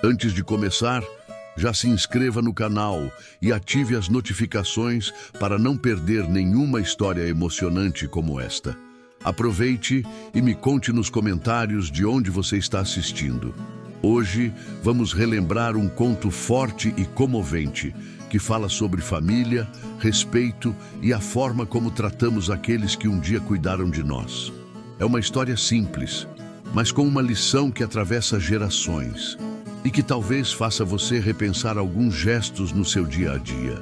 Antes de começar, já se inscreva no canal e ative as notificações para não perder nenhuma história emocionante como esta. Aproveite e me conte nos comentários de onde você está assistindo. Hoje vamos relembrar um conto forte e comovente que fala sobre família, respeito e a forma como tratamos aqueles que um dia cuidaram de nós. É uma história simples, mas com uma lição que atravessa gerações e que talvez faça você repensar alguns gestos no seu dia a dia.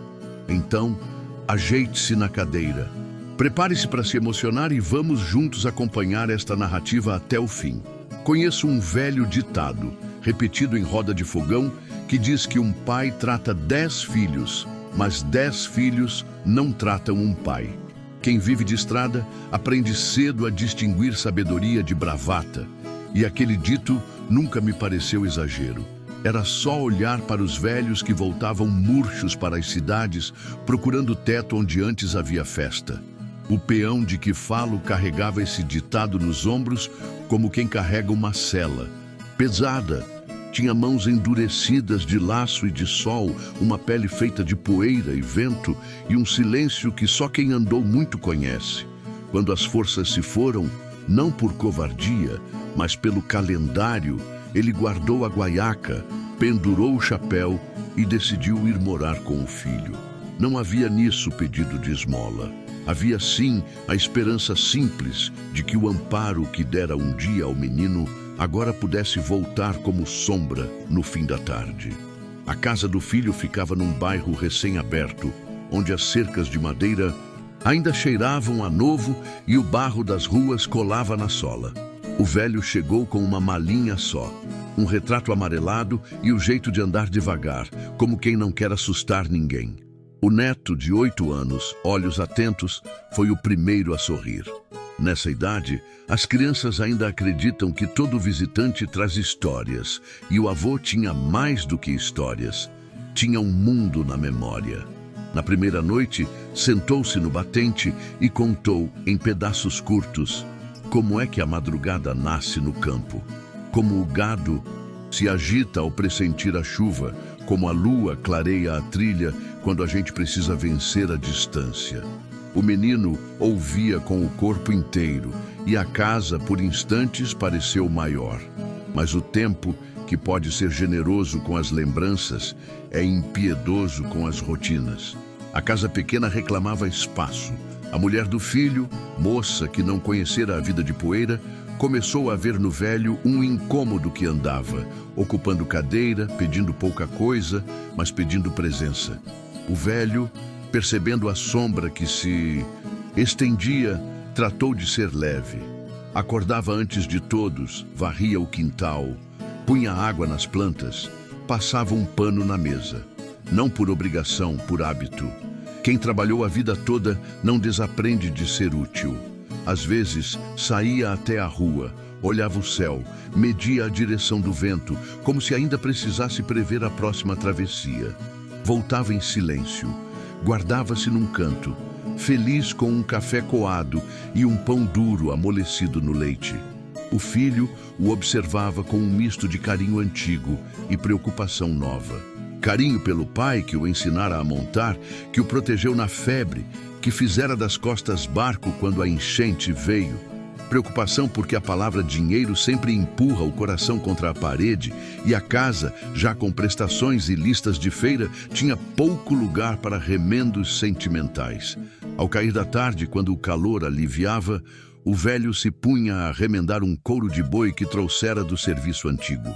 Então, ajeite-se na cadeira, prepare-se para se emocionar e vamos juntos acompanhar esta narrativa até o fim. Conheço um velho ditado, repetido em roda de fogão, que diz que um pai trata 10 filhos, mas 10 filhos não tratam um pai. Quem vive de estrada aprende cedo a distinguir sabedoria de bravata, e aquele dito nunca me pareceu exagero. Era só olhar para os velhos que voltavam murchos para as cidades, procurando o teto onde antes havia festa. O peão de que falo carregava esse ditado nos ombros como quem carrega uma sela. Pesada, tinha mãos endurecidas de laço e de sol, uma pele feita de poeira e vento e um silêncio que só quem andou muito conhece. Quando as forças se foram, não por covardia, mas pelo calendário, ele guardou a guaiaca, pendurou o chapéu e decidiu ir morar com o filho. Não havia nisso pedido de esmola. Havia sim a esperança simples de que o amparo que dera um dia ao menino agora pudesse voltar como sombra no fim da tarde. A casa do filho ficava num bairro recém-aberto, onde as cercas de madeira ainda cheiravam a novo e o barro das ruas colava na sola. O velho chegou com uma malinha só, um retrato amarelado e o jeito de andar devagar, como quem não quer assustar ninguém. O neto, de 8 anos, olhos atentos, foi o primeiro a sorrir. Nessa idade, as crianças ainda acreditam que todo visitante traz histórias, e o avô tinha mais do que histórias. Tinha um mundo na memória. Na primeira noite, sentou-se no batente e contou, em pedaços curtos, como é que a madrugada nasce no campo, como o gado se agita ao pressentir a chuva, como a lua clareia a trilha quando a gente precisa vencer a distância. O menino ouvia com o corpo inteiro e a casa, por instantes, pareceu maior. Mas o tempo, que pode ser generoso com as lembranças, é impiedoso com as rotinas. A casa pequena reclamava espaço. A mulher do filho, moça que não conhecera a vida de poeira, começou a ver no velho um incômodo que andava, ocupando cadeira, pedindo pouca coisa, mas pedindo presença. O velho, percebendo a sombra que se estendia, tratou de ser leve. Acordava antes de todos, varria o quintal, punha água nas plantas, passava um pano na mesa. Não por obrigação, por hábito. Quem trabalhou a vida toda não desaprende de ser útil. Às vezes, saía até a rua, olhava o céu, media a direção do vento, como se ainda precisasse prever a próxima travessia. Voltava em silêncio, guardava-se num canto, feliz com um café coado e um pão duro amolecido no leite. O filho o observava com um misto de carinho antigo e preocupação nova. Carinho pelo pai que o ensinara a montar, que o protegeu na febre, que fizera das costas barco quando a enchente veio. Preocupação porque a palavra dinheiro sempre empurra o coração contra a parede e a casa, já com prestações e listas de feira, tinha pouco lugar para remendos sentimentais. Ao cair da tarde, quando o calor aliviava, o velho se punha a remendar um couro de boi que trouxera do serviço antigo.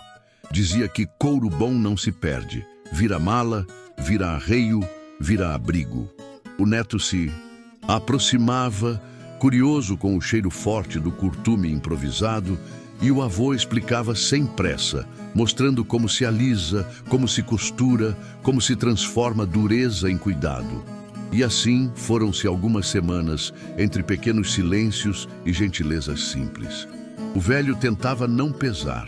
Dizia que couro bom não se perde. Vira mala, vira arreio, vira abrigo. O neto se aproximava, curioso com o cheiro forte do curtume improvisado, e o avô explicava sem pressa, mostrando como se alisa, como se costura, como se transforma dureza em cuidado. E assim foram-se algumas semanas, entre pequenos silêncios e gentilezas simples. O velho tentava não pesar,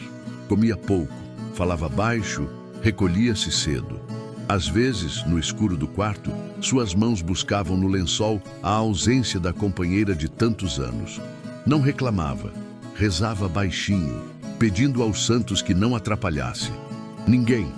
comia pouco, falava baixo, recolhia-se cedo. Às vezes, no escuro do quarto, suas mãos buscavam no lençol a ausência da companheira de tantos anos. Não reclamava, rezava baixinho, pedindo aos santos que não atrapalhasse. Ninguém.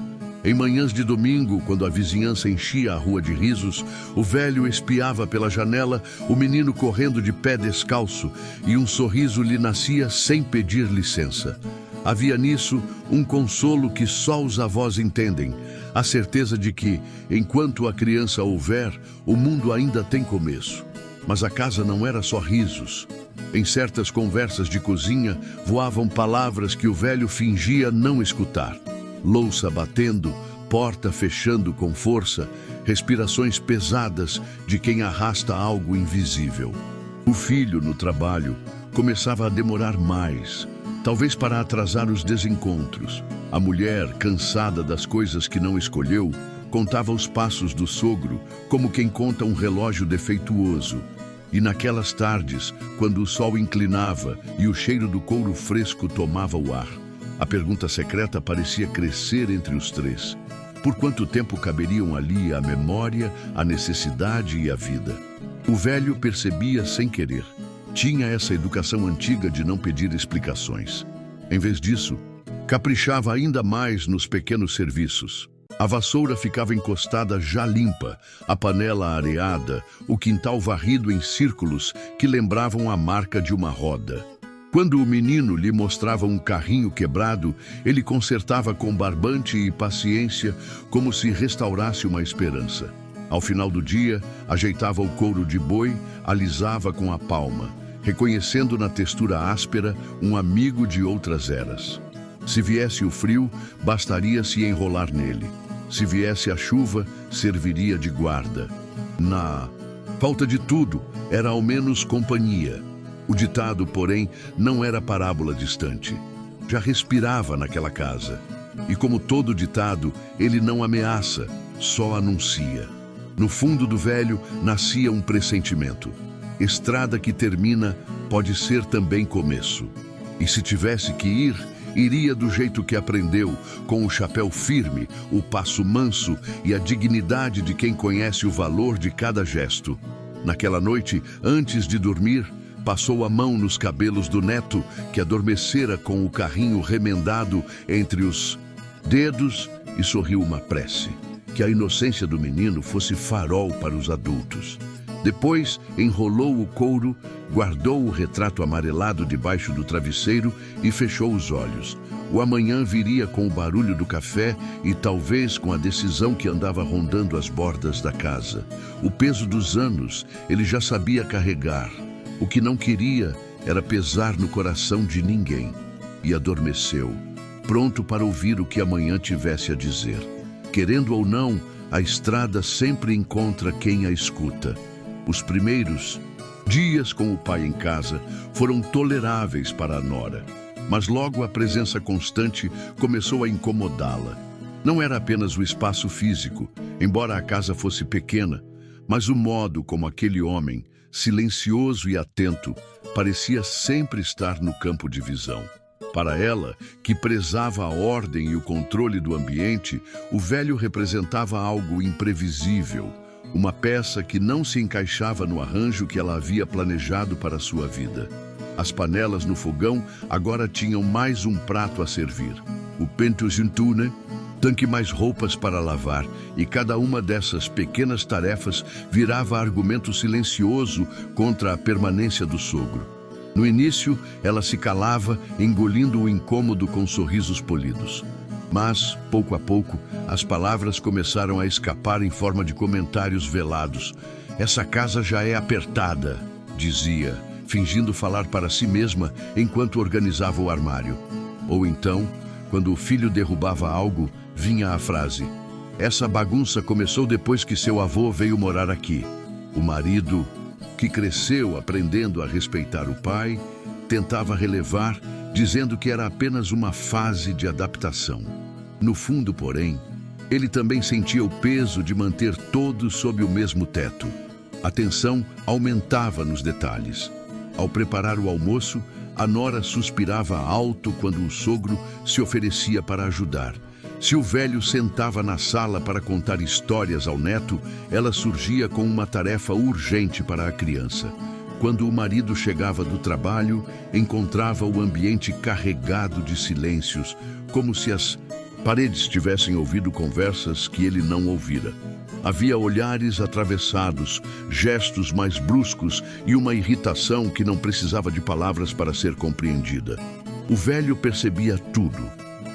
Em manhãs de domingo, quando a vizinhança enchia a rua de risos, o velho espiava pela janela o menino correndo de pé descalço e um sorriso lhe nascia sem pedir licença. Havia nisso um consolo que só os avós entendem, a certeza de que, enquanto a criança houver, o mundo ainda tem começo. Mas a casa não era só risos. Em certas conversas de cozinha, voavam palavras que o velho fingia não escutar. Louça batendo, porta fechando com força, respirações pesadas de quem arrasta algo invisível. O filho, no trabalho, começava a demorar mais, talvez para atrasar os desencontros. A mulher, cansada das coisas que não escolheu, contava os passos do sogro como quem conta um relógio defeituoso. E naquelas tardes, quando o sol inclinava e o cheiro do couro fresco tomava o ar, a pergunta secreta parecia crescer entre os três. Por quanto tempo caberiam ali a memória, a necessidade e a vida? O velho percebia sem querer. Tinha essa educação antiga de não pedir explicações. Em vez disso, caprichava ainda mais nos pequenos serviços. A vassoura ficava encostada já limpa, a panela areada, o quintal varrido em círculos que lembravam a marca de uma roda. Quando o menino lhe mostrava um carrinho quebrado, ele consertava com barbante e paciência, como se restaurasse uma esperança. Ao final do dia, ajeitava o couro de boi, alisava com a palma, reconhecendo na textura áspera um amigo de outras eras. Se viesse o frio, bastaria se enrolar nele. Se viesse a chuva, serviria de guarda. Na falta de tudo, era ao menos companhia. O ditado, porém, não era parábola distante. Já respirava naquela casa. E como todo ditado, ele não ameaça, só anuncia. No fundo do velho nascia um pressentimento. Estrada que termina pode ser também começo. E se tivesse que ir, iria do jeito que aprendeu, com o chapéu firme, o passo manso e a dignidade de quem conhece o valor de cada gesto. Naquela noite, antes de dormir, passou a mão nos cabelos do neto, que adormecera com o carrinho remendado entre os dedos e sorriu uma prece, que a inocência do menino fosse farol para os adultos. Depois, enrolou o couro, guardou o retrato amarelado debaixo do travesseiro e fechou os olhos. O amanhã viria com o barulho do café e talvez com a decisão que andava rondando as bordas da casa. O peso dos anos ele já sabia carregar. O que não queria era pesar no coração de ninguém. E adormeceu, pronto para ouvir o que amanhã tivesse a dizer. Querendo ou não, a estrada sempre encontra quem a escuta. Os primeiros dias com o pai em casa foram toleráveis para a nora, mas logo a presença constante começou a incomodá-la. Não era apenas o espaço físico, embora a casa fosse pequena, mas o modo como aquele homem, silencioso e atento, parecia sempre estar no campo de visão. Para ela, que prezava a ordem e o controle do ambiente, o velho representava algo imprevisível, uma peça que não se encaixava no arranjo que ela havia planejado para a sua vida. As panelas no fogão agora tinham mais um prato a servir. O pentosintune, tanque mais roupas para lavar, e cada uma dessas pequenas tarefas virava argumento silencioso contra a permanência do sogro. No início, ela se calava, engolindo o incômodo com sorrisos polidos. Mas, pouco a pouco, as palavras começaram a escapar em forma de comentários velados. "Essa casa já é apertada", dizia, fingindo falar para si mesma enquanto organizava o armário. Ou então, quando o filho derrubava algo, vinha a frase: "Essa bagunça começou depois que seu avô veio morar aqui." O marido, que cresceu aprendendo a respeitar o pai, tentava relevar, dizendo que era apenas uma fase de adaptação. No fundo, porém, ele também sentia o peso de manter todos sob o mesmo teto. A tensão aumentava nos detalhes. Ao preparar o almoço, a nora suspirava alto quando o sogro se oferecia para ajudar. Se o velho sentava na sala para contar histórias ao neto, ela surgia com uma tarefa urgente para a criança. Quando o marido chegava do trabalho, encontrava o ambiente carregado de silêncios, como se as paredes tivessem ouvido conversas que ele não ouvira. Havia olhares atravessados, gestos mais bruscos e uma irritação que não precisava de palavras para ser compreendida. O velho percebia tudo.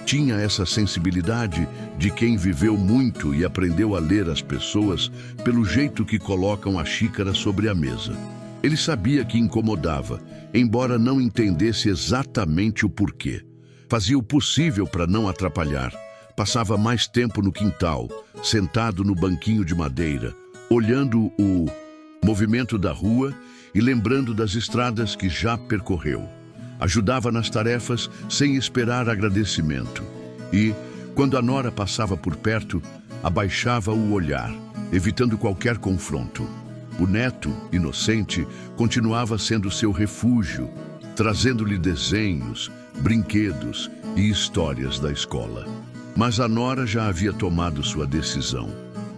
Tinha essa sensibilidade de quem viveu muito e aprendeu a ler as pessoas pelo jeito que colocam a xícara sobre a mesa. Ele sabia que incomodava, embora não entendesse exatamente o porquê. Fazia o possível para não atrapalhar. Passava mais tempo no quintal, sentado no banquinho de madeira, olhando o movimento da rua e lembrando das estradas que já percorreu. Ajudava nas tarefas sem esperar agradecimento. E, quando a nora passava por perto, abaixava o olhar, evitando qualquer confronto. O neto, inocente, continuava sendo seu refúgio, trazendo-lhe desenhos, brinquedos e histórias da escola. Mas a nora já havia tomado sua decisão.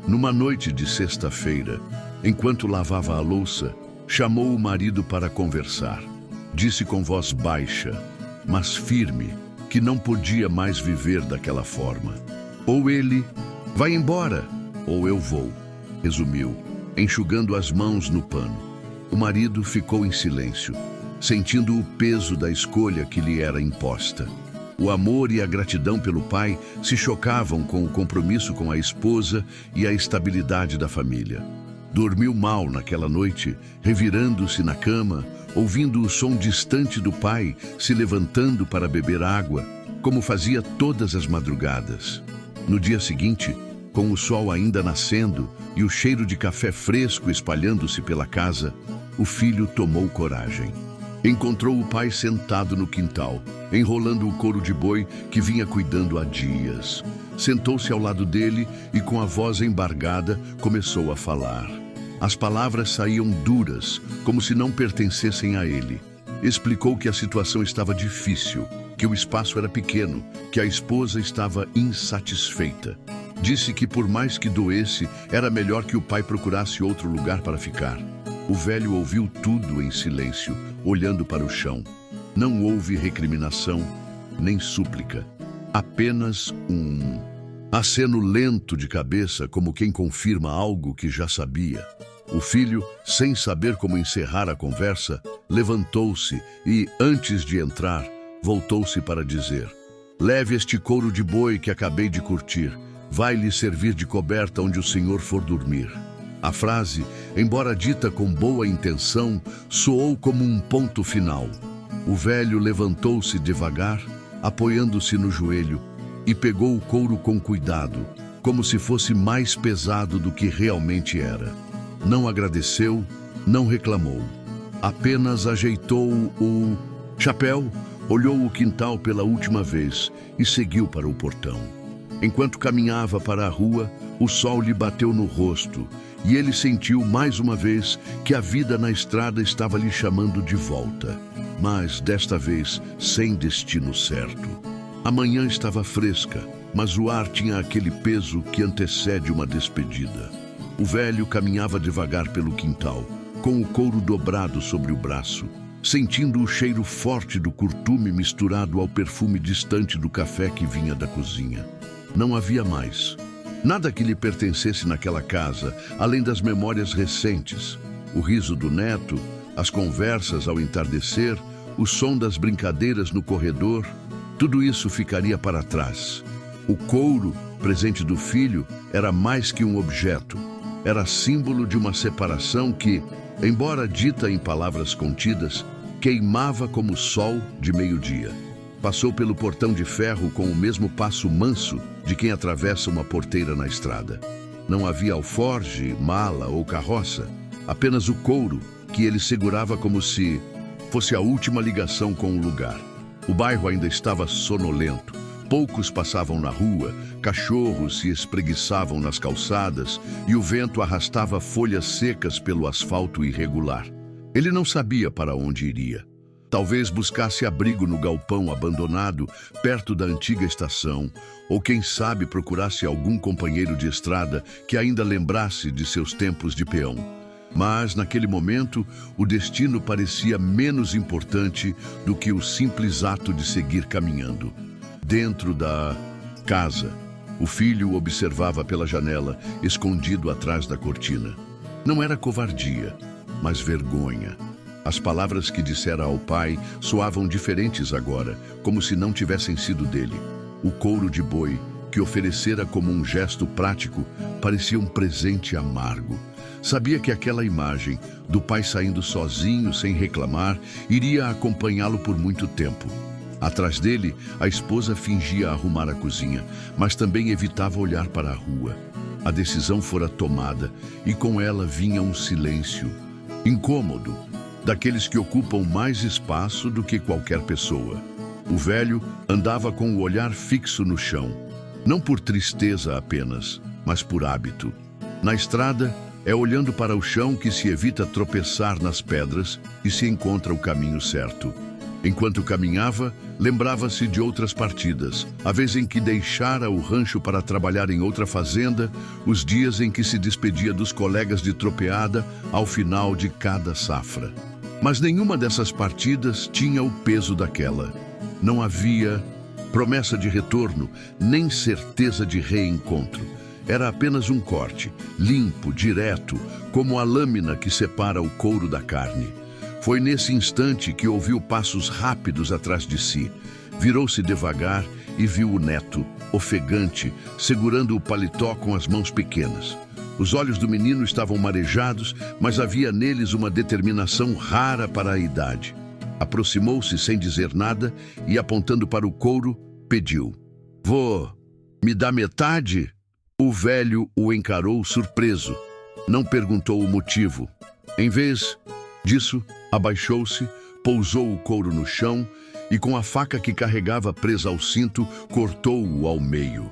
Numa noite de sexta-feira, enquanto lavava a louça, chamou o marido para conversar. Disse com voz baixa, mas firme, que não podia mais viver daquela forma. Ou ele vai embora, ou eu vou, resumiu, enxugando as mãos no pano. O marido ficou em silêncio, sentindo o peso da escolha que lhe era imposta. O amor e a gratidão pelo pai se chocavam com o compromisso com a esposa e a estabilidade da família. Dormiu mal naquela noite, revirando-se na cama, ouvindo o som distante do pai se levantando para beber água, como fazia todas as madrugadas. No dia seguinte, com o sol ainda nascendo e o cheiro de café fresco espalhando-se pela casa, o filho tomou coragem. Encontrou o pai sentado no quintal, enrolando o couro de boi que vinha cuidando há dias. Sentou-se ao lado dele e, com a voz embargada, começou a falar. As palavras saíam duras, como se não pertencessem a ele. Explicou que a situação estava difícil, que o espaço era pequeno, que a esposa estava insatisfeita. Disse que, por mais que doesse, era melhor que o pai procurasse outro lugar para ficar. O velho ouviu tudo em silêncio, olhando para o chão. Não houve recriminação, nem súplica. Apenas um aceno lento de cabeça, como quem confirma algo que já sabia. O filho, sem saber como encerrar a conversa, levantou-se e, antes de entrar, voltou-se para dizer: "Leve este couro de boi que acabei de curtir. Vai lhe servir de coberta onde o senhor for dormir." A frase, embora dita com boa intenção, soou como um ponto final. O velho levantou-se devagar, apoiando-se no joelho, e pegou o couro com cuidado, como se fosse mais pesado do que realmente era. Não agradeceu, não reclamou. Apenas ajeitou o chapéu, olhou o quintal pela última vez e seguiu para o portão. Enquanto caminhava para a rua, o sol lhe bateu no rosto e ele sentiu mais uma vez que a vida na estrada estava lhe chamando de volta, mas desta vez sem destino certo. A manhã estava fresca, mas o ar tinha aquele peso que antecede uma despedida. O velho caminhava devagar pelo quintal, com o couro dobrado sobre o braço, sentindo o cheiro forte do curtume misturado ao perfume distante do café que vinha da cozinha. Não havia mais nada que lhe pertencesse naquela casa, além das memórias recentes. O riso do neto, as conversas ao entardecer, o som das brincadeiras no corredor, tudo isso ficaria para trás. O couro, presente do filho, era mais que um objeto. Era símbolo de uma separação que, embora dita em palavras contidas, queimava como o sol de meio-dia. Passou pelo portão de ferro com o mesmo passo manso de quem atravessa uma porteira na estrada. Não havia alforge, mala ou carroça, apenas o couro que ele segurava como se fosse a última ligação com o lugar. O bairro ainda estava sonolento. Poucos passavam na rua, cachorros se espreguiçavam nas calçadas e o vento arrastava folhas secas pelo asfalto irregular. Ele não sabia para onde iria. Talvez buscasse abrigo no galpão abandonado, perto da antiga estação, ou quem sabe procurasse algum companheiro de estrada que ainda lembrasse de seus tempos de peão. Mas, naquele momento, o destino parecia menos importante do que o simples ato de seguir caminhando. Dentro da Casa. O filho observava pela janela, escondido atrás da cortina. Não era covardia, mas vergonha. As palavras que dissera ao pai soavam diferentes agora, como se não tivessem sido dele. O couro de boi, que oferecera como um gesto prático, parecia um presente amargo. Sabia que aquela imagem, do pai saindo sozinho, sem reclamar, iria acompanhá-lo por muito tempo. Atrás dele, a esposa fingia arrumar a cozinha, mas também evitava olhar para a rua. A decisão fora tomada, e com ela vinha um silêncio incômodo, daqueles que ocupam mais espaço do que qualquer pessoa. O velho andava com o olhar fixo no chão, não por tristeza apenas, mas por hábito. Na estrada, é olhando para o chão que se evita tropeçar nas pedras e se encontra o caminho certo. Enquanto caminhava, lembrava-se de outras partidas, a vez em que deixara o rancho para trabalhar em outra fazenda, os dias em que se despedia dos colegas de tropeada ao final de cada safra. Mas nenhuma dessas partidas tinha o peso daquela. Não havia promessa de retorno, nem certeza de reencontro. Era apenas um corte, limpo, direto, como a lâmina que separa o couro da carne. Foi nesse instante que ouviu passos rápidos atrás de si. Virou-se devagar e viu o neto, ofegante, segurando o paletó com as mãos pequenas. Os olhos do menino estavam marejados, mas havia neles uma determinação rara para a idade. Aproximou-se sem dizer nada e, apontando para o couro, pediu: "Vô, me dá metade?" O velho o encarou surpreso. Não perguntou o motivo. Em vez disso, abaixou-se, pousou o couro no chão e, com a faca que carregava presa ao cinto, cortou-o ao meio.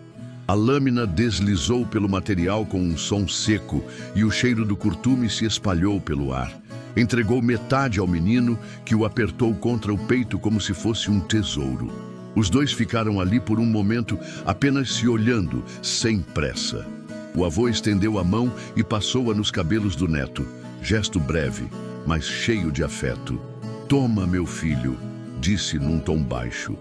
A lâmina deslizou pelo material com um som seco e o cheiro do curtume se espalhou pelo ar. Entregou metade ao menino, que o apertou contra o peito como se fosse um tesouro. Os dois ficaram ali por um momento, apenas se olhando, sem pressa. O avô estendeu a mão e passou-a nos cabelos do neto. Gesto breve, mas cheio de afeto. "Toma, meu filho", disse num tom baixo.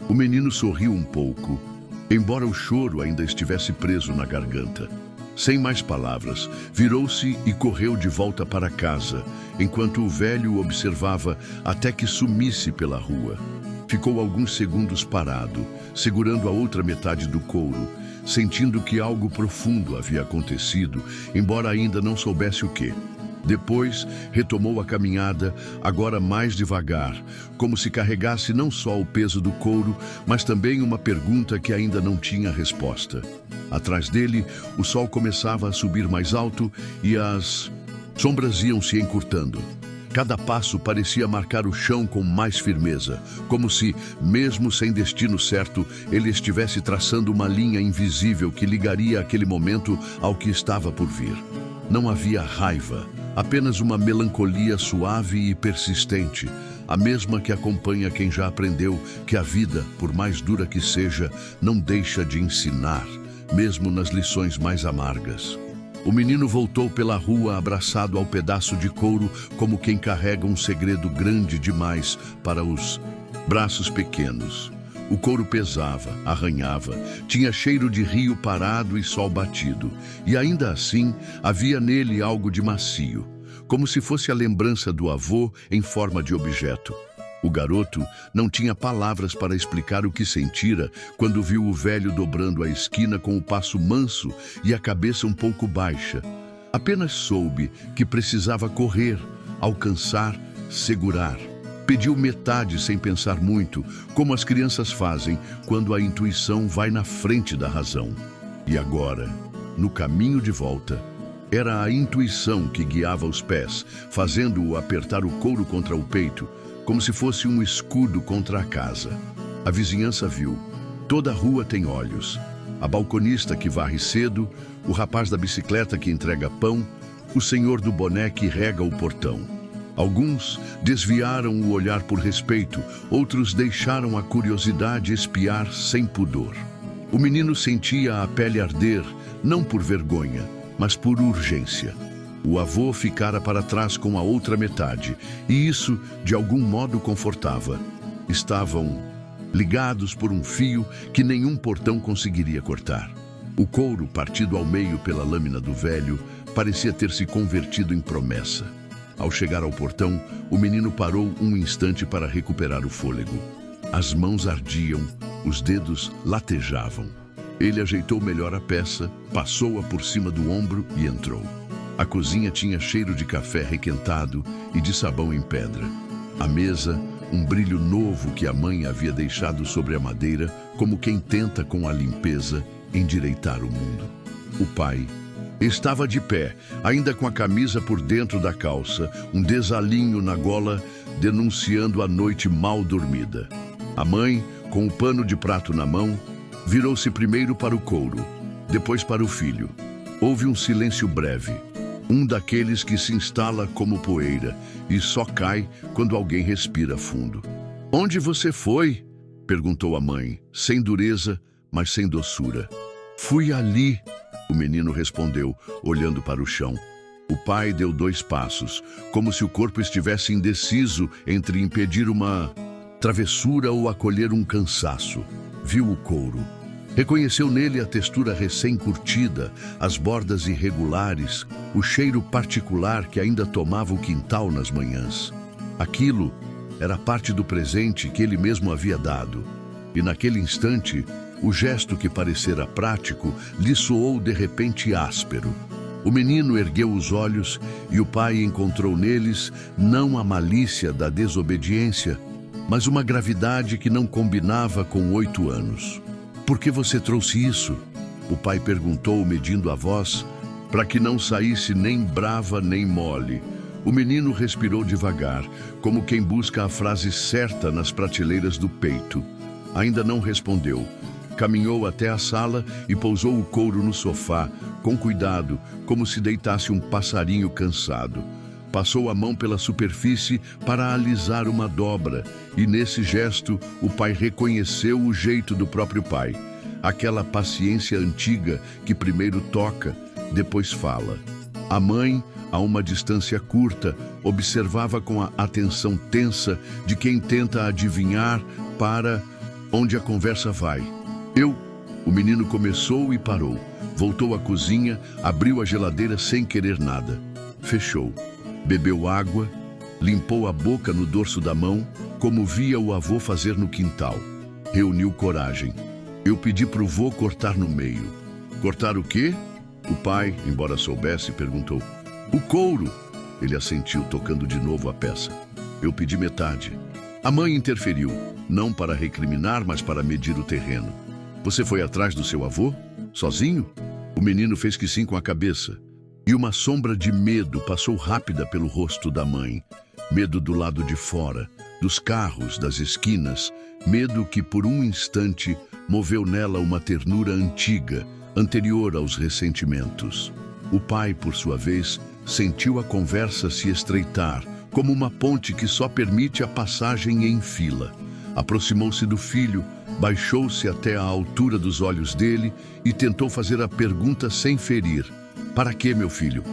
O menino sorriu um pouco, embora o choro ainda estivesse preso na garganta. Sem mais palavras, virou-se e correu de volta para casa, enquanto o velho o observava até que sumisse pela rua. Ficou alguns segundos parado, segurando a outra metade do couro, sentindo que algo profundo havia acontecido, embora ainda não soubesse o quê. Depois, retomou a caminhada, agora mais devagar, como se carregasse não só o peso do couro, mas também uma pergunta que ainda não tinha resposta. Atrás dele, o sol começava a subir mais alto e as sombras iam se encurtando. Cada passo parecia marcar o chão com mais firmeza, como se, mesmo sem destino certo, ele estivesse traçando uma linha invisível que ligaria aquele momento ao que estava por vir. Não havia raiva, apenas uma melancolia suave e persistente, a mesma que acompanha quem já aprendeu que a vida, por mais dura que seja, não deixa de ensinar, mesmo nas lições mais amargas. O menino voltou pela rua abraçado ao pedaço de couro, como quem carrega um segredo grande demais para os braços pequenos. O couro pesava, arranhava, tinha cheiro de rio parado e sol batido, e ainda assim havia nele algo de macio, como se fosse a lembrança do avô em forma de objeto. O garoto não tinha palavras para explicar o que sentira quando viu o velho dobrando a esquina com o passo manso e a cabeça um pouco baixa. Apenas soube que precisava correr, alcançar, segurar. Pediu metade sem pensar muito, como as crianças fazem quando a intuição vai na frente da razão. E agora, no caminho de volta, era a intuição que guiava os pés, fazendo-o apertar o couro contra o peito, como se fosse um escudo contra a casa. A vizinhança viu. Toda a rua tem olhos. A balconista que varre cedo, o rapaz da bicicleta que entrega pão, o senhor do boné que rega o portão. Alguns desviaram o olhar por respeito, outros deixaram a curiosidade espiar sem pudor. O menino sentia a pele arder, não por vergonha, mas por urgência. O avô ficara para trás com a outra metade, e isso, de algum modo, confortava. Estavam ligados por um fio que nenhum portão conseguiria cortar. O couro, partido ao meio pela lâmina do velho, parecia ter se convertido em promessa. Ao chegar ao portão, o menino parou um instante para recuperar o fôlego. As mãos ardiam, os dedos latejavam. Ele ajeitou melhor a peça, passou-a por cima do ombro e entrou. A cozinha tinha cheiro de café requentado e de sabão em pedra. À mesa, um brilho novo que a mãe havia deixado sobre a madeira, como quem tenta, com a limpeza, endireitar o mundo. O pai estava de pé, ainda com a camisa por dentro da calça, um desalinho na gola, denunciando a noite mal dormida. A mãe, com o pano de prato na mão, virou-se primeiro para o couro, depois para o filho. Houve um silêncio breve, um daqueles que se instala como poeira e só cai quando alguém respira fundo. "Onde você foi?" perguntou a mãe, sem dureza, mas sem doçura. "Fui ali", o menino respondeu, olhando para o chão. O pai deu 2 passos, como se o corpo estivesse indeciso entre impedir uma travessura ou acolher um cansaço. Viu o couro. Reconheceu nele a textura recém-curtida, as bordas irregulares, o cheiro particular que ainda tomava o quintal nas manhãs. Aquilo era parte do presente que ele mesmo havia dado. E naquele instante, o gesto que parecera prático lhe soou de repente áspero. O menino ergueu os olhos e o pai encontrou neles não a malícia da desobediência, mas uma gravidade que não combinava com 8 anos. "Por que você trouxe isso?" o pai perguntou, medindo a voz, para que não saísse nem brava nem mole. O menino respirou devagar, como quem busca a frase certa nas prateleiras do peito. Ainda não respondeu. Caminhou até a sala e pousou o couro no sofá, com cuidado, como se deitasse um passarinho cansado. Passou a mão pela superfície para alisar uma dobra, e nesse gesto o pai reconheceu o jeito do próprio pai. Aquela paciência antiga que primeiro toca, depois fala. A mãe, a uma distância curta, observava com a atenção tensa de quem tenta adivinhar para onde a conversa vai. O menino começou e parou. Voltou à cozinha, abriu a geladeira sem querer nada. Fechou. Bebeu água, limpou a boca no dorso da mão, como via o avô fazer no quintal. Reuniu coragem. "Eu pedi pro vô cortar no meio." "Cortar o quê?" O pai, embora soubesse, perguntou. "O couro." Ele assentiu, tocando de novo a peça. "Eu pedi metade." A mãe interferiu, não para recriminar, mas para medir o terreno. "Você foi atrás do seu avô? Sozinho?" O menino fez que sim com a cabeça. E uma sombra de medo passou rápida pelo rosto da mãe. Medo do lado de fora, dos carros, das esquinas. Medo que por um instante moveu nela uma ternura antiga, anterior aos ressentimentos. O pai, por sua vez, sentiu a conversa se estreitar, como uma ponte que só permite a passagem em fila. Aproximou-se do filho, baixou-se até a altura dos olhos dele e tentou fazer a pergunta sem ferir. "Para quê, meu filho?"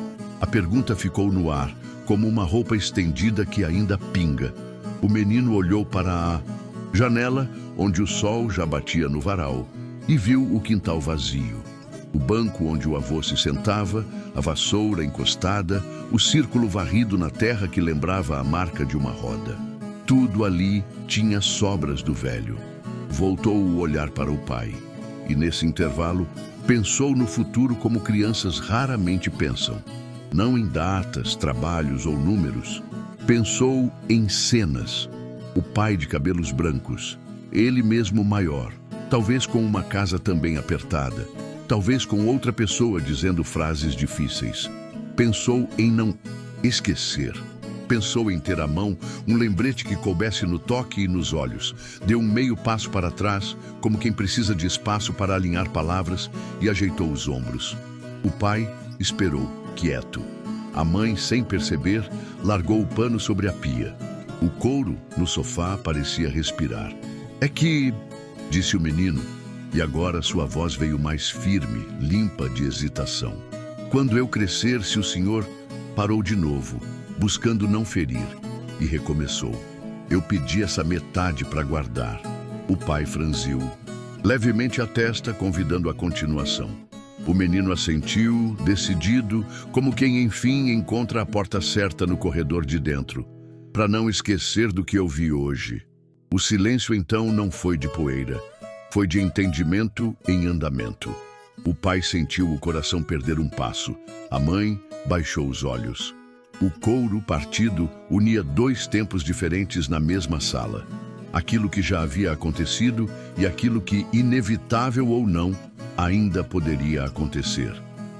A pergunta ficou no ar, como uma roupa estendida que ainda pinga. O menino olhou para a janela, onde o sol já batia no varal, e viu o quintal vazio. O banco onde o avô se sentava, a vassoura encostada, o círculo varrido na terra que lembrava a marca de uma roda. Tudo ali tinha sobras do velho. Voltou o olhar para o pai, e nesse intervalo pensou no futuro como crianças raramente pensam. Não em datas, trabalhos ou números. Pensou em cenas. O pai de cabelos brancos, ele mesmo maior, talvez com uma casa também apertada, talvez com outra pessoa dizendo frases difíceis. Pensou em não esquecer. Pensou em ter à mão um lembrete que coubesse no toque e nos olhos. Deu um meio passo para trás, como quem precisa de espaço para alinhar palavras, e ajeitou os ombros. O pai esperou, quieto. A mãe, sem perceber, largou o pano sobre a pia. O couro, no sofá, parecia respirar. "É que..." disse o menino, e agora sua voz veio mais firme, limpa de hesitação. "Quando eu crescer, se o senhor..." Parou de novo, buscando não ferir, e recomeçou. "Eu pedi essa metade para guardar." O pai franziu levemente a testa, convidando a continuação. O menino assentiu, decidido, como quem enfim encontra a porta certa no corredor de dentro. Para não esquecer do que eu vi hoje. O silêncio então não foi de poeira, foi de entendimento em andamento. O pai sentiu o coração perder um passo. A mãe baixou os olhos. O couro partido unia dois tempos diferentes na mesma sala. Aquilo que já havia acontecido e aquilo que, inevitável ou não, ainda poderia acontecer.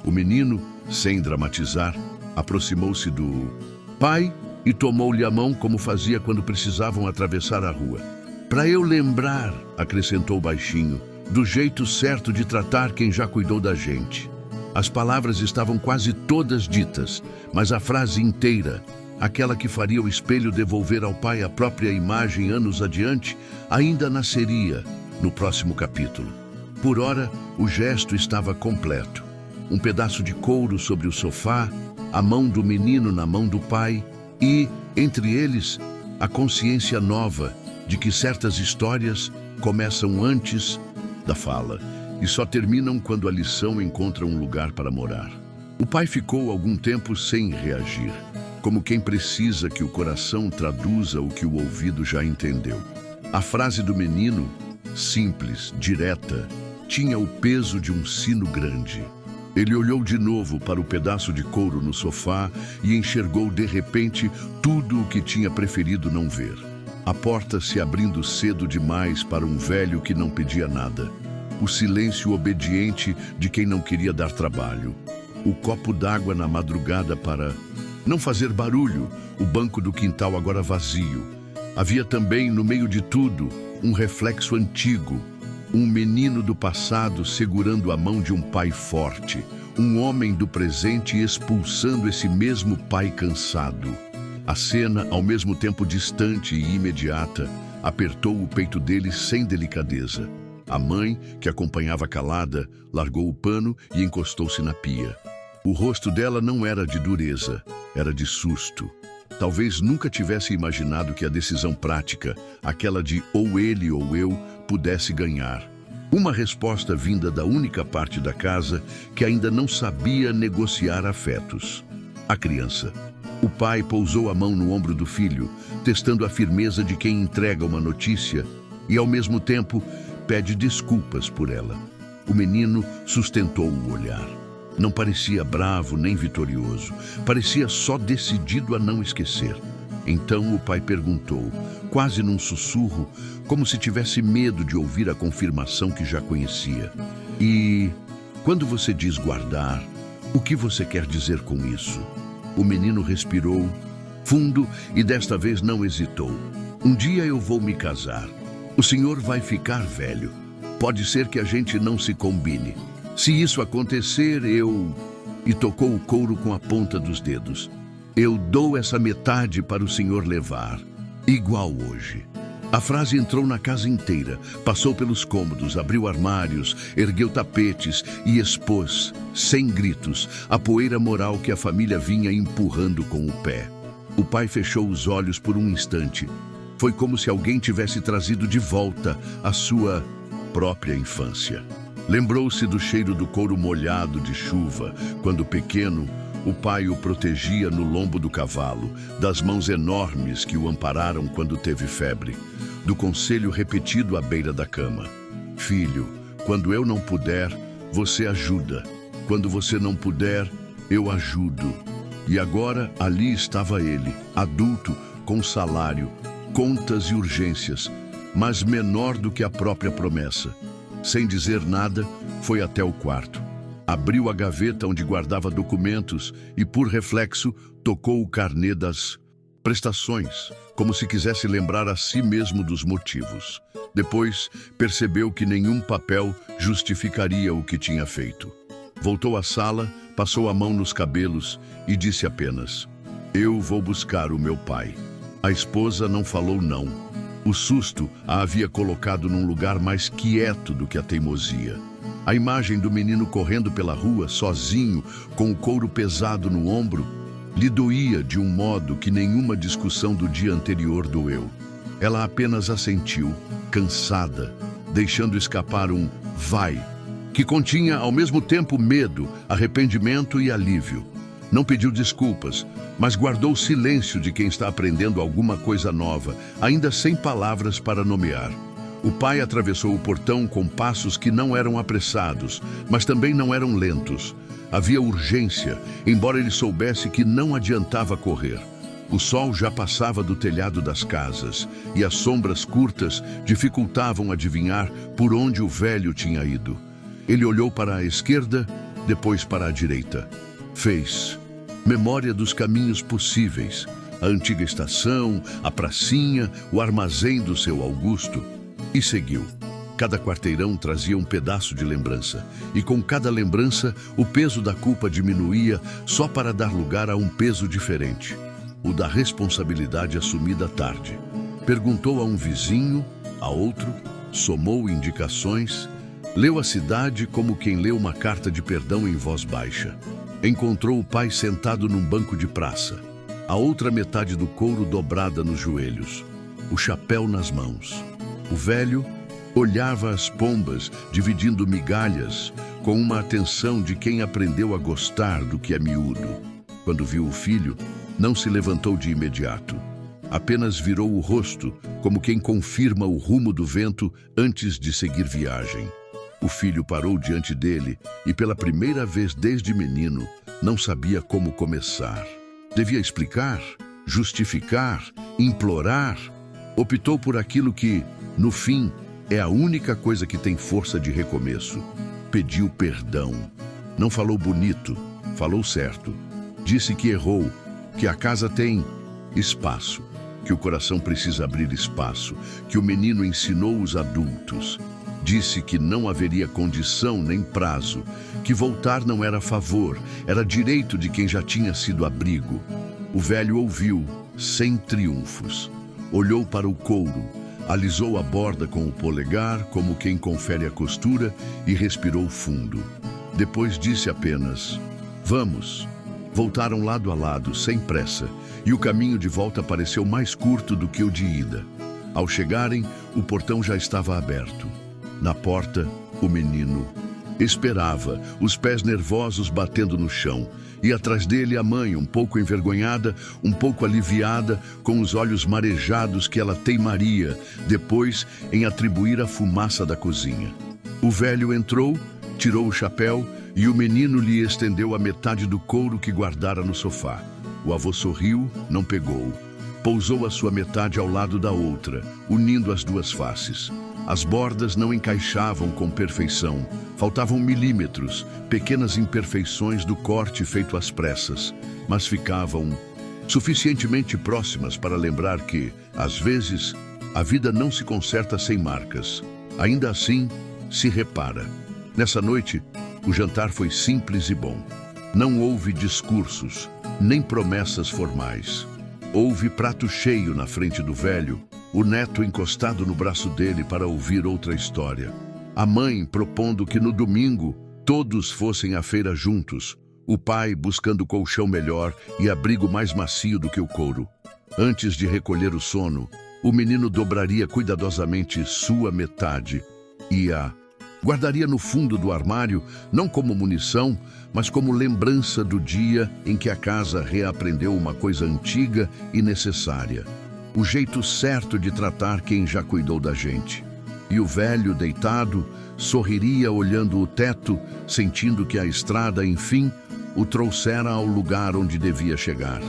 O menino, sem dramatizar, aproximou-se do pai e tomou-lhe a mão como fazia quando precisavam atravessar a rua. Para eu lembrar, acrescentou baixinho, do jeito certo de tratar quem já cuidou da gente. As palavras estavam quase todas ditas, mas a frase inteira, aquela que faria o espelho devolver ao pai a própria imagem anos adiante, ainda nasceria no próximo capítulo. Por ora, o gesto estava completo. Um pedaço de couro sobre o sofá, a mão do menino na mão do pai e, entre eles, a consciência nova de que certas histórias começam antes da fala e só terminam quando a lição encontra um lugar para morar. O pai ficou algum tempo sem reagir, como quem precisa que o coração traduza o que o ouvido já entendeu. A frase do menino, simples, direta, tinha o peso de um sino grande. Ele olhou de novo para o pedaço de couro no sofá e enxergou de repente tudo o que tinha preferido não ver. A porta se abrindo cedo demais para um velho que não pedia nada. O silêncio obediente de quem não queria dar trabalho. O copo d'água na madrugada para não fazer barulho, o banco do quintal agora vazio. Havia também, no meio de tudo, um reflexo antigo. Um menino do passado segurando a mão de um pai forte. Um homem do presente expulsando esse mesmo pai cansado. A cena, ao mesmo tempo distante e imediata, apertou o peito dele sem delicadeza. A mãe, que acompanhava calada, largou o pano e encostou-se na pia. O rosto dela não era de dureza, era de susto. Talvez nunca tivesse imaginado que a decisão prática, aquela de ou ele ou eu, pudesse ganhar. Uma resposta vinda da única parte da casa que ainda não sabia negociar afetos. A criança. O pai pousou a mão no ombro do filho, testando a firmeza de quem entrega uma notícia e, ao mesmo tempo, pede desculpas por ela. O menino sustentou o olhar. Não parecia bravo nem vitorioso. Parecia só decidido a não esquecer. Então o pai perguntou, quase num sussurro, como se tivesse medo de ouvir a confirmação que já conhecia. E quando você diz guardar, o que você quer dizer com isso? O menino respirou fundo e desta vez não hesitou. Um dia eu vou me casar. O senhor vai ficar velho. Pode ser que a gente não se combine. Se isso acontecer, eu... E tocou o couro com a ponta dos dedos. Eu dou essa metade para o senhor levar. Igual hoje. A frase entrou na casa inteira, passou pelos cômodos, abriu armários, ergueu tapetes e expôs, sem gritos, a poeira moral que a família vinha empurrando com o pé. O pai fechou os olhos por um instante. Foi como se alguém tivesse trazido de volta a sua própria infância. Lembrou-se do cheiro do couro molhado de chuva, quando pequeno, o pai o protegia no lombo do cavalo, das mãos enormes que o ampararam quando teve febre, do conselho repetido à beira da cama. Filho, quando eu não puder, você ajuda. Quando você não puder, eu ajudo. E agora ali estava ele, adulto, com salário, contas e urgências, mas menor do que a própria promessa. Sem dizer nada, foi até o quarto. Abriu a gaveta onde guardava documentos e, por reflexo, tocou o carnê das prestações, como se quisesse lembrar a si mesmo dos motivos. Depois, percebeu que nenhum papel justificaria o que tinha feito. Voltou à sala, passou a mão nos cabelos e disse apenas: "Eu vou buscar o meu pai." A esposa não falou não. O susto a havia colocado num lugar mais quieto do que a teimosia. A imagem do menino correndo pela rua, sozinho, com o couro pesado no ombro, lhe doía de um modo que nenhuma discussão do dia anterior doeu. Ela apenas assentiu, cansada, deixando escapar um vai, que continha ao mesmo tempo medo, arrependimento e alívio. Não pediu desculpas, mas guardou o silêncio de quem está aprendendo alguma coisa nova, ainda sem palavras para nomear. O pai atravessou o portão com passos que não eram apressados, mas também não eram lentos. Havia urgência, embora ele soubesse que não adiantava correr. O sol já passava do telhado das casas, e as sombras curtas dificultavam adivinhar por onde o velho tinha ido. Ele olhou para a esquerda, depois para a direita. Fez memória dos caminhos possíveis, a antiga estação, a pracinha, o armazém do seu Augusto, e seguiu. Cada quarteirão trazia um pedaço de lembrança, e com cada lembrança, o peso da culpa diminuía só para dar lugar a um peso diferente, o da responsabilidade assumida tarde. Perguntou a um vizinho, a outro, somou indicações, leu a cidade como quem lê uma carta de perdão em voz baixa. Encontrou o pai sentado num banco de praça, a outra metade do couro dobrada nos joelhos, o chapéu nas mãos. O velho olhava as pombas, dividindo migalhas, com uma atenção de quem aprendeu a gostar do que é miúdo. Quando viu o filho, não se levantou de imediato. Apenas virou o rosto, como quem confirma o rumo do vento antes de seguir viagem. O filho parou diante dele e, pela primeira vez desde menino, não sabia como começar. Devia explicar, justificar, implorar. Optou por aquilo que, no fim, é a única coisa que tem força de recomeço. Pediu perdão. Não falou bonito, falou certo. Disse que errou, que a casa tem espaço, que o coração precisa abrir espaço, que o menino ensinou os adultos. Disse que não haveria condição nem prazo, que voltar não era favor, era direito de quem já tinha sido abrigo. O velho ouviu, sem triunfos. Olhou para o couro, alisou a borda com o polegar, como quem confere a costura, e respirou fundo. Depois disse apenas, vamos. Voltaram lado a lado, sem pressa, e o caminho de volta pareceu mais curto do que o de ida. Ao chegarem, o portão já estava aberto. Na porta, o menino esperava, os pés nervosos batendo no chão, e atrás dele a mãe, um pouco envergonhada, um pouco aliviada, com os olhos marejados que ela teimaria, depois em atribuir à fumaça da cozinha. O velho entrou, tirou o chapéu, e o menino lhe estendeu a metade do couro que guardara no sofá. O avô sorriu, não pegou. Pousou a sua metade ao lado da outra, unindo as duas faces. As bordas não encaixavam com perfeição, faltavam milímetros, pequenas imperfeições do corte feito às pressas, mas ficavam suficientemente próximas para lembrar que, às vezes, a vida não se conserta sem marcas. Ainda assim, se repara. Nessa noite, o jantar foi simples e bom. Não houve discursos, nem promessas formais. Houve prato cheio na frente do velho, o neto encostado no braço dele para ouvir outra história. A mãe propondo que no domingo todos fossem à feira juntos. O pai buscando colchão melhor e abrigo mais macio do que o couro. Antes de recolher o sono, o menino dobraria cuidadosamente sua metade e a guardaria no fundo do armário, não como munição, mas como lembrança do dia em que a casa reaprendeu uma coisa antiga e necessária. O jeito certo de tratar quem já cuidou da gente. E o velho, deitado, sorriria olhando o teto, sentindo que a estrada, enfim, o trouxera ao lugar onde devia chegar.